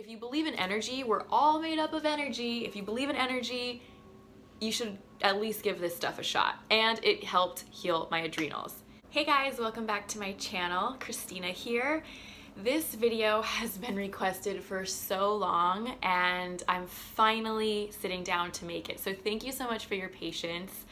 If you believe in energy, we're all made up of energy. If you believe in energy, you should at least give this stuff a shot. And it helped heal my adrenals. Hey guys, welcome back to my channel. Christina here. This video has been requested for so long and I'm finally sitting down to make it. So thank you so much for your patience.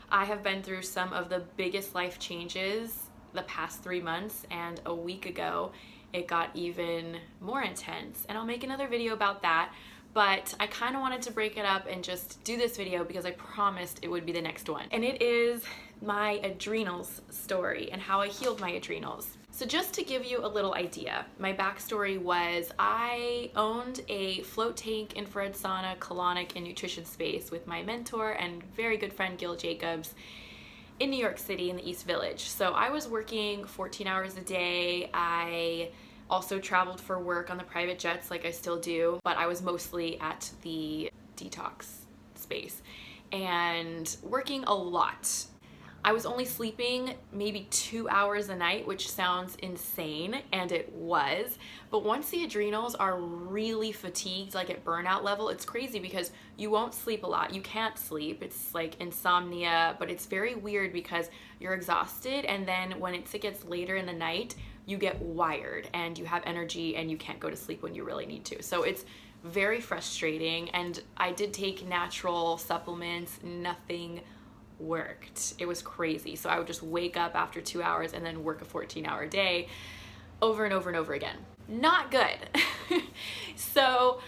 I have been through some of the biggest life changes the past 3 months, and a week ago it got even more intense, and I'll make another video about that. But I kind of wanted to break it up and just do this video because I promised it would be the next one. And it is my adrenals story and how I healed my adrenals. So just to give you a little idea, my backstory was I owned a float tank, infrared sauna, colonic, and nutrition space with my mentor and very good friend Gil Jacobs in New York City in the East Village. So I was working 14 hours a day. I also traveled for work on the private jets like I still do, but I was mostly at the detox space and working a lot. I was only sleeping maybe 2 hours a night, which sounds insane, and it was. But once the adrenals are really fatigued, like at burnout level, it's crazy because you won't sleep a lot. You can't sleep. It's like insomnia, but it's very weird because you're exhausted, and then when it gets later in the night, you get wired and you have energy and you can't go to sleep when you really need to. So it's very frustrating, and I did take natural supplements. Nothing worked. It was crazy. So I would just wake up after 2 hours and then work a 14-hour day over and over and over again. Not good. So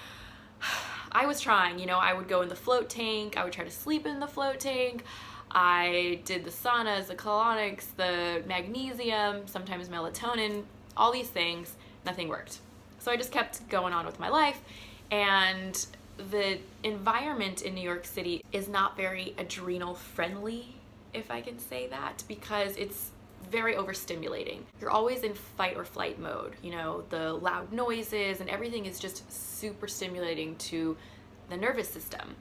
I was trying, you know, I would go in the float tank. I would try to sleep in the float tank. I did the saunas, the colonics, the magnesium, sometimes melatonin, all these things. Nothing worked. So I just kept going on with my life, and the environment in New York City is not very adrenal friendly, if I can say that, because it's very overstimulating. You're always in fight or flight mode. You know, the loud noises and everything is just super stimulating to the nervous system.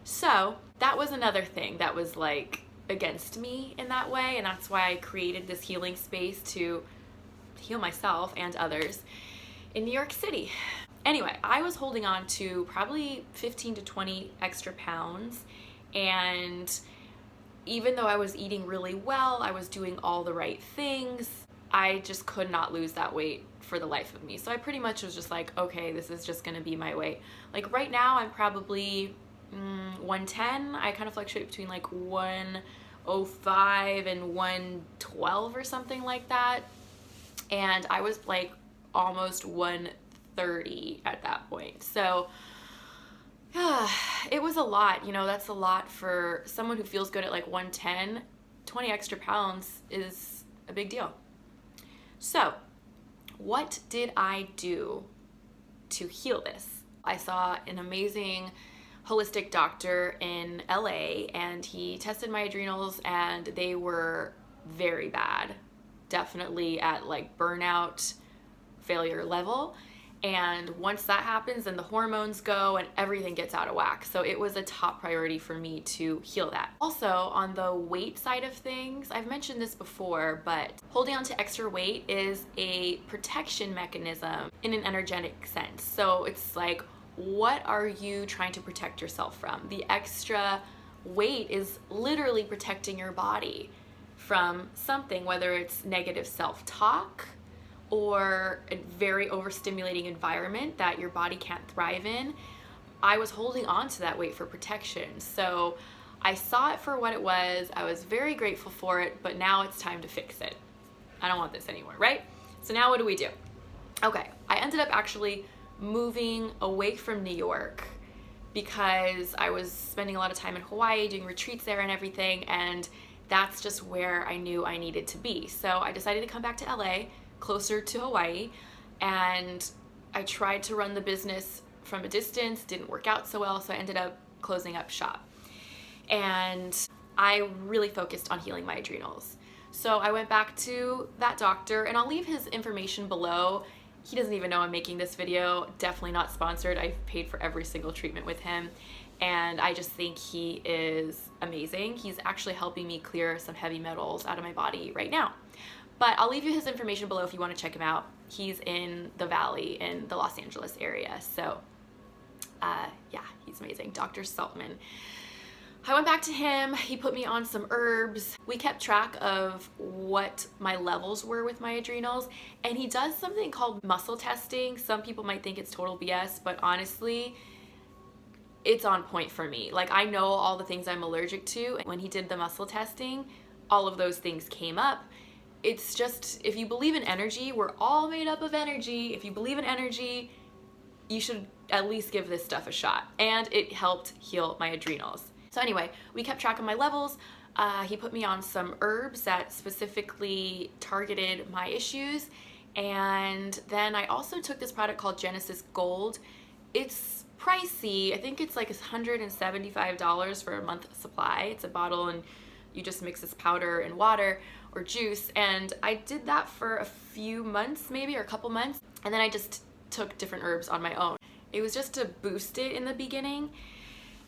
So that was another thing that was like against me in that way, and that's why I created this healing space to heal myself and others in New York City. Anyway, I was holding on to probably 15 to 20 extra pounds, and even though I was eating really well, I was doing all the right things, I just could not lose that weight for the life of me. So I pretty much was just like, okay, this is just gonna be my weight. Like right now, I'm probably 110. I kind of fluctuate between like 105 and 112 or something like that. And I was like almost 130 at that point. So it was a lot, you know. That's a lot for someone who feels good at like 110. 20 extra pounds is a big deal. So what did I do to heal this? I saw an amazing holistic doctor in LA, and he tested my adrenals and they were very bad, definitely at like burnout failure level. And once that happens, then the hormones go and everything gets out of whack. So it was a top priority for me to heal that. Also, on the weight side of things, I've mentioned this before, but holding on to extra weight is a protection mechanism in an energetic sense. So it's like, what are you trying to protect yourself from? The extra weight is literally protecting your body from something, whether it's negative self-talk or a very overstimulating environment that your body can't thrive in. I was holding on to that weight for protection. So I saw it for what it was. I was very grateful for it, but now it's time to fix it. I don't want this anymore, right? So now what do we do? Okay, I ended up actually moving away from New York because I was spending a lot of time in Hawaii doing retreats there and everything, and that's just where I knew I needed to be. So I decided to come back to LA, closer to Hawaii, and I tried to run the business from a distance. Didn't work out so well, so I ended up closing up shop. And I really focused on healing my adrenals. So I went back to that doctor, and I'll leave his information below. He doesn't even know I'm making this video. Definitely not sponsored. I've paid for every single treatment with him, and I just think he is amazing. He's actually helping me clear some heavy metals out of my body right now. But I'll leave you his information below if you want to check him out. He's in the Valley in the Los Angeles area. So yeah, he's amazing. Dr. Saltman. I went back to him. He put me on some herbs. We kept track of what my levels were with my adrenals, and he does something called muscle testing. Some people might think it's total BS, but honestly, it's on point for me. Like, I know all the things I'm allergic to. When he did the muscle testing, all of those things came up. It's just, if you believe in energy, we're all made up of energy. If you believe in energy, you should at least give this stuff a shot. And it helped heal my adrenals. So anyway, we kept track of my levels. He put me on some herbs that specifically targeted my issues. And then I also took this product called Genesis Gold. It's pricey. I think it's like $175 for a month supply. It's a bottle and you just mix this powder and water or juice. And I did that for a few months maybe, or a couple months. And then I just took different herbs on my own. It was just to boost it in the beginning.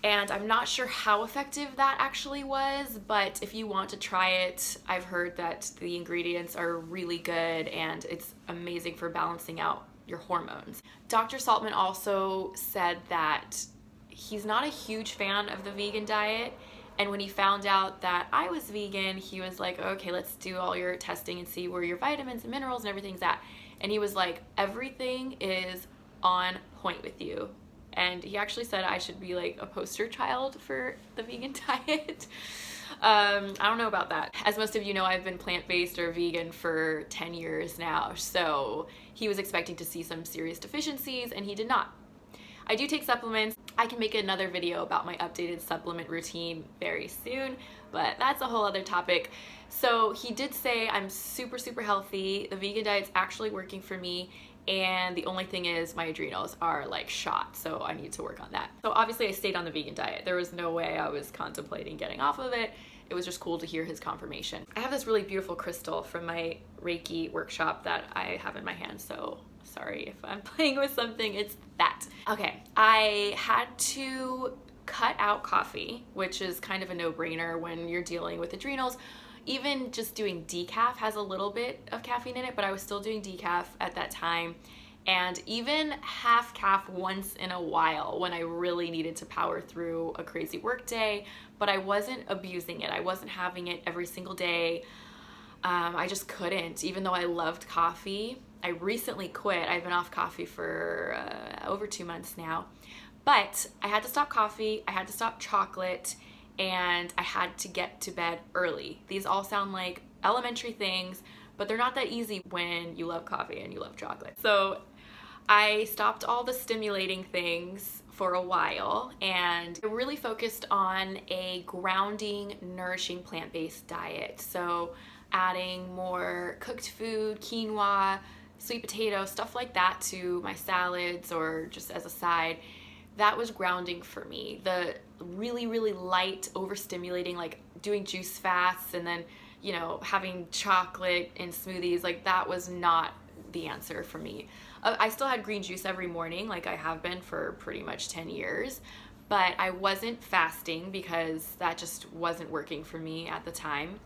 And I'm not sure how effective that actually was, but if you want to try it, I've heard that the ingredients are really good and it's amazing for balancing out your hormones. Dr. Saltman also said that he's not a huge fan of the vegan diet, and when he found out that I was vegan, he was like, okay, let's do all your testing and see where your vitamins and minerals and everything's at. And he was like, everything is on point with you. And he actually said I should be like a poster child for the vegan diet. I don't know about that. As most of you know, I've been plant-based or vegan for 10 years now. So he was expecting to see some serious deficiencies and he did not. I do take supplements. I can make another video about my updated supplement routine very soon, but that's a whole other topic. So he did say I'm super, super healthy. The vegan diet's actually working for me. And the only thing is my adrenals are like shot, so I need to work on that. So obviously I stayed on the vegan diet. There was no way I was contemplating getting off of it. It was just cool to hear his confirmation. I have this really beautiful crystal from my Reiki workshop that I have in my hand, so sorry if I'm playing with something, it's that. Okay, I had to cut out coffee, which is kind of a no-brainer when you're dealing with adrenals. Even just doing decaf has a little bit of caffeine in it, but I was still doing decaf at that time. And even half calf once in a while when I really needed to power through a crazy work day, but I wasn't abusing it. I wasn't having it every single day. I just couldn't, even though I loved coffee. I recently quit. I've been off coffee for over 2 months now, but I had to stop coffee. I had to stop chocolate. And I had to get to bed early. These all sound like elementary things, but they're not that easy when you love coffee and you love chocolate. So I stopped all the stimulating things for a while and I really focused on a grounding, nourishing plant-based diet. So adding more cooked food, quinoa, sweet potato, stuff like that to my salads or just as a side. That was grounding for me. The really, really light, overstimulating, like doing juice fasts and then, you know, having chocolate in smoothies, like that was not the answer for me. I still had green juice every morning, like I have been for pretty much 10 years, but I wasn't fasting because that just wasn't working for me at the time.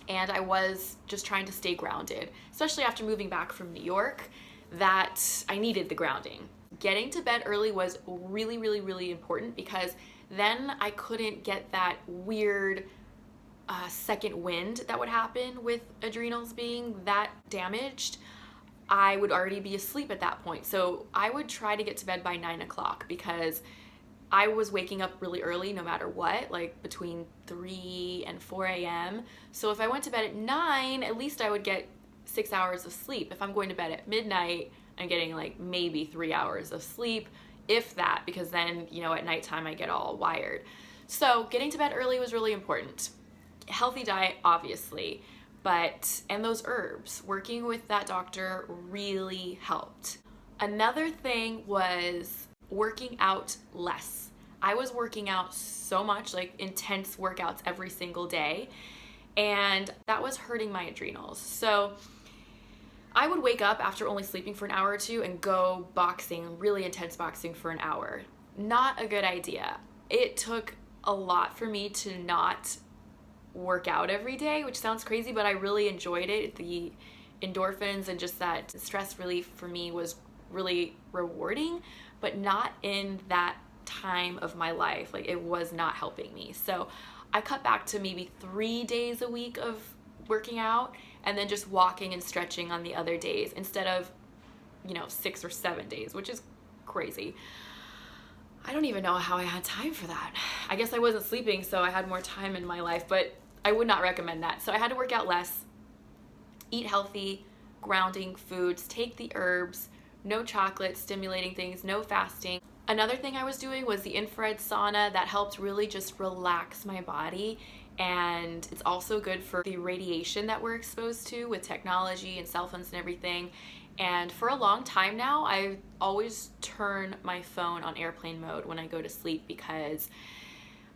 And I was just trying to stay grounded, especially after moving back from New York, that I needed the grounding. Getting to bed early was really, really, really important because then I couldn't get that weird second wind that would happen with adrenals being that damaged. I would already be asleep at that point. So I would try to get to bed by 9 o'clock because I was waking up really early no matter what, like between 3 and 4 a.m. So if I went to bed at 9, at least I would get 6 hours of sleep. If I'm going to bed at midnight, I'm getting like maybe 3 hours of sleep, if that, because then, you know, at nighttime I get all wired. So getting to bed early was really important. Healthy diet, obviously, and those herbs, working with that doctor really helped. Another thing was working out less. I was working out so much, like intense workouts every single day, and that was hurting my adrenals. So I would wake up after only sleeping for an hour or two and go boxing, really intense boxing for an hour. Not a good idea. It took a lot for me to not work out every day, which sounds crazy, but I really enjoyed it. The endorphins and just that stress relief for me was really rewarding, but not in that time of my life. Like, it was not helping me. So I cut back to maybe 3 days a week of working out, and then just walking and stretching on the other days instead of, 6 or 7 days, which is crazy. I don't even know how I had time for that. I guess I wasn't sleeping, so I had more time in my life, but I would not recommend that. So I had to work out less, eat healthy, grounding foods, take the herbs, no chocolate, stimulating things, no fasting. Another thing I was doing was the infrared sauna that helped really just relax my body, and it's also good for the radiation that we're exposed to with technology and cell phones and everything. And for a long time now, I always turn my phone on airplane mode when I go to sleep because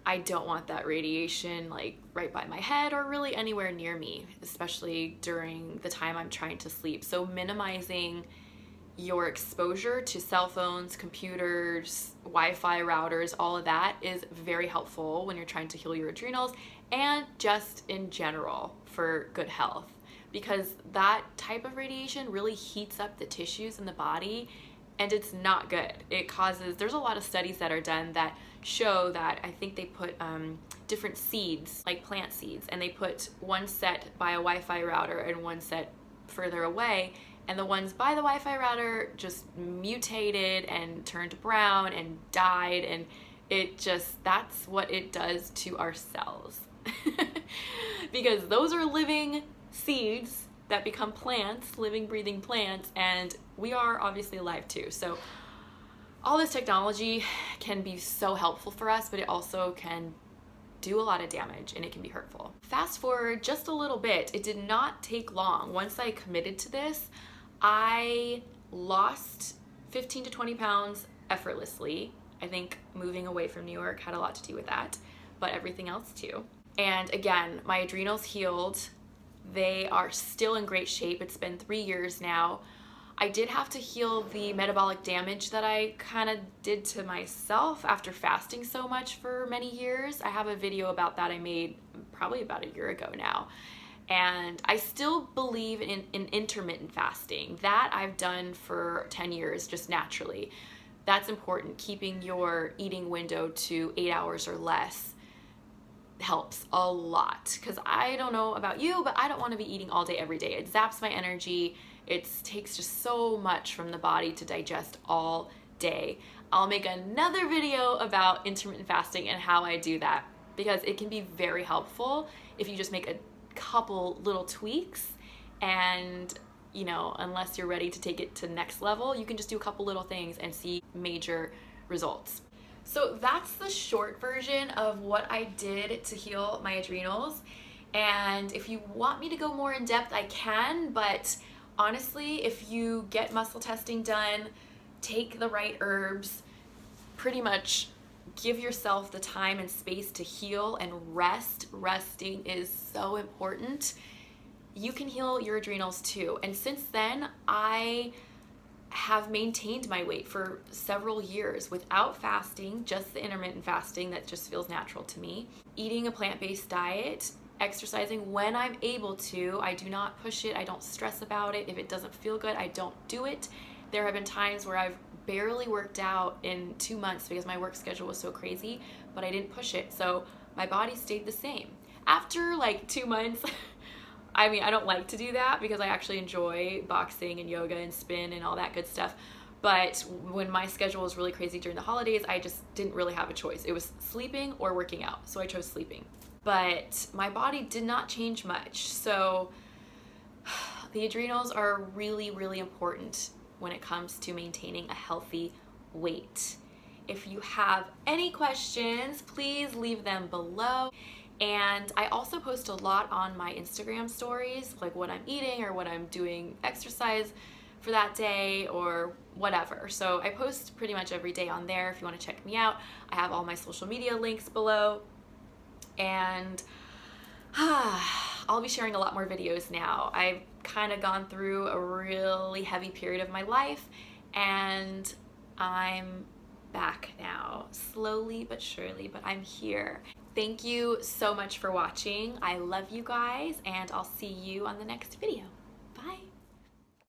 I don't want that radiation like right by my head or really anywhere near me, especially during the time I'm trying to sleep. So minimizing your exposure to cell phones, computers, Wi-Fi routers, all of that is very helpful when you're trying to heal your adrenals and just in general for good health, because that type of radiation really heats up the tissues in the body and it's not good. It causes, there's a lot of studies that are done that show that, I think they put different seeds, like plant seeds, and they put one set by a Wi-Fi router and one set further away, and the ones by the Wi-Fi router just mutated and turned brown and died, and it just, that's what it does to our cells. Because those are living seeds that become plants, living, breathing plants, and we are obviously alive too. So all this technology can be so helpful for us, but it also can do a lot of damage and it can be hurtful. Fast forward just a little bit, it did not take long. Once I committed to this, I lost 15 to 20 pounds effortlessly. I think moving away from New York had a lot to do with that, but everything else too. And again, my adrenals healed. They are still in great shape. It's been 3 years now. I did have to heal the metabolic damage that I kind of did to myself after fasting so much for many years. I have a video about that I made probably about a year ago now. And I still believe in intermittent fasting. That I've done for 10 years just naturally. That's important. Keeping your eating window to 8 hours or less helps a lot, because I don't know about you, but I don't want to be eating all day every day. It zaps my energy. It takes just so much from the body to digest all day. I'll make another video about intermittent fasting and how I do that, because it can be very helpful if you just make a couple little tweaks, and unless you're ready to take it to the next level, you can just do a couple little things and see major results. So that's the short version of what I did to heal my adrenals. And if you want me to go more in depth, I can, but honestly, if you get muscle testing done, take the right herbs, pretty much give yourself the time and space to heal and rest. Resting is so important. You can heal your adrenals too. And since then, I have maintained my weight for several years without fasting, just the intermittent fasting that just feels natural to me, eating a plant-based diet, exercising when I'm able to. I do not push it. I don't stress about it. If it doesn't feel good, I don't do it. There have been times where I've barely worked out in 2 months because my work schedule was so crazy, but I didn't push it. So my body stayed the same. After like 2 months, I mean, I don't like to do that because I actually enjoy boxing and yoga and spin and all that good stuff. But when my schedule was really crazy during the holidays, I just didn't really have a choice. It was sleeping or working out. So I chose sleeping. But my body did not change much. So the adrenals are really, really important when it comes to maintaining a healthy weight. If you have any questions, please leave them below. And I also post a lot on my Instagram stories, like what I'm eating or what I'm doing exercise for that day or whatever. So I post pretty much every day on there if you want to check me out. I have all my social media links below. And I'll be sharing a lot more videos now. I've kind of gone through a really heavy period of my life, and I'm back now, slowly but surely, but I'm here. Thank you so much for watching. I love you guys, and I'll see you on the next video.